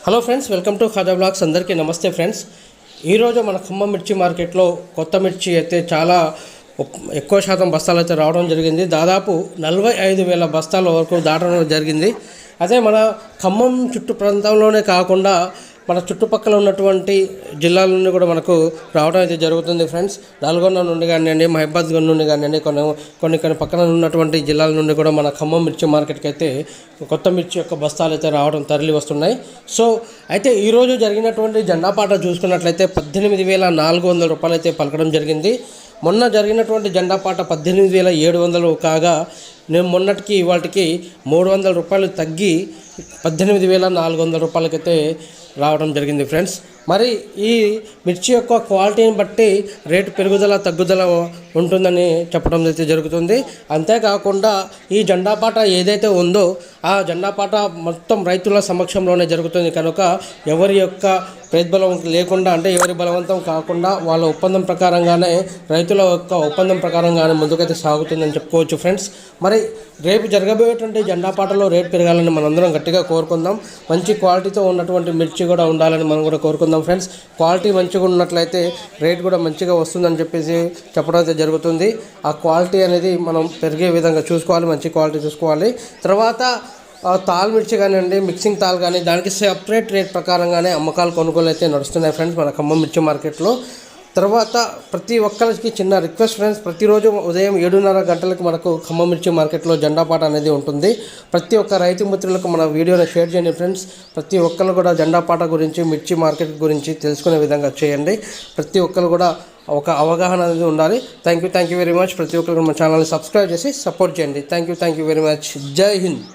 Hello friends, welcome to Khaja blogs. అందరికీ నమస్తే friends. ఈరోజు మన ఖమ్మం మిర్చి మార్కెట్లో కొత్త మిర్చి అయితే చాలా ఎక్కువ శాతం బస్తాలు అయితే రావడం జరిగింది. దాదాపు 45,000 బస్తాల వరకు దాటడం జరిగింది. అదే మన ఖమ్మం చుట్టూ ప్రాంతంలోనే కాకుండా మన చుట్టుపక్కల ఉన్నటువంటి జిల్లాల నుండి కూడా మనకు రావడం అయితే జరుగుతుంది ఫ్రెండ్స్. నల్గొండ నుండి కానివ్వండి, మహబాద్ నుండి కానివ్వండి, కొన్ని పక్కన ఉన్నటువంటి జిల్లాల నుండి కూడా మన ఖమ్మం మిర్చి మార్కెట్కి అయితే కొత్త మిర్చి యొక్క బస్తాలు అయితే రావడం తరలి వస్తున్నాయి. సో అయితే ఈరోజు జరిగినటువంటి జెండాపాట చూసుకున్నట్లయితే 18,400 రూపాయలు అయితే పలకడం జరిగింది. మొన్న జరిగినటువంటి జెండాపాట 18,700 కాగా నేను మొన్నటికి ఇవాటికి 300 రూపాయలు తగ్గి 18,400 రూపాయలకైతే రావడం జరిగింది ఫ్రెండ్స్. మరి ఈ మిర్చి యొక్క క్వాలిటీని బట్టి రేటు పెరుగుదల తగ్గుదల ఉంటుందని చెప్పడం అయితే జరుగుతుంది. అంతేకాకుండా ఈ జెండాపాట ఏదైతే ఉందో ఆ జెండాపాట మొత్తం రైతుల సమక్షంలోనే జరుగుతుంది కనుక ఎవరి యొక్క ప్రేద్బలం లేకుండా, అంటే ఎవరి బలవంతం కాకుండా వాళ్ళ ఒప్పందం ప్రకారంగానే, రైతుల యొక్క ఒప్పందం ప్రకారంగానే ముందుకైతే సాగుతుందని చెప్పుకోవచ్చు ఫ్రెండ్స్. మరి రేపు జరగబోయేటువంటి జెండాపాటలో రేటు పెరగాలని మనందరం గట్టిగా కోరుకుందాం. మంచి క్వాలిటీతో ఉన్నటువంటి మిర్చి కూడా ఉండాలని మనం కూడా కోరుకుందాం ఫ్రెండ్స్. క్వాలిటీ మంచిగా ఉన్నట్లయితే రేట్ కూడా మంచిగా వస్తుందని చెప్పేసి చెప్పడం అయితే జరుగుతుంది. ఆ క్వాలిటీ అనేది మనం పెరిగే విధంగా చూసుకోవాలి, మంచి క్వాలిటీ చూసుకోవాలి. తర్వాత తాల్ మిర్చి కానివ్వండి, మిక్సింగ్ తాల్ కానీ దానికి సెపరేట్ రేట్ ప్రకారంగానే అమ్మకాలు కొనుగోలు అయితే నడుస్తున్నాయి ఫ్రెండ్స్ మన ఖమ్మం మిర్చి మార్కెట్లో. తర్వాత ప్రతి ఒక్కరికి చిన్న రిక్వెస్ట్ ఫ్రెండ్స్, ప్రతిరోజు ఉదయం 7:30 గంటలకు మనకు ఖమ్మం మిర్చి మార్కెట్లో జెండాపాట అనేది ఉంటుంది. ప్రతి ఒక్క రైతు మిత్రులకు మన వీడియోని షేర్ చేయండి ఫ్రెండ్స్. ప్రతి ఒక్కరు కూడా జెండాపాట గురించి, మిర్చి మార్కెట్ గురించి తెలుసుకునే విధంగా చేయండి. ప్రతి ఒక్కరు కూడా ఒక అవగాహన అనేది ఉండాలి. Thank you very much. ప్రతి ఒక్కరు మన ఛానల్ని సబ్స్క్రైబ్ చేసి సపోర్ట్ చేయండి. Thank you very much. జై హింద్.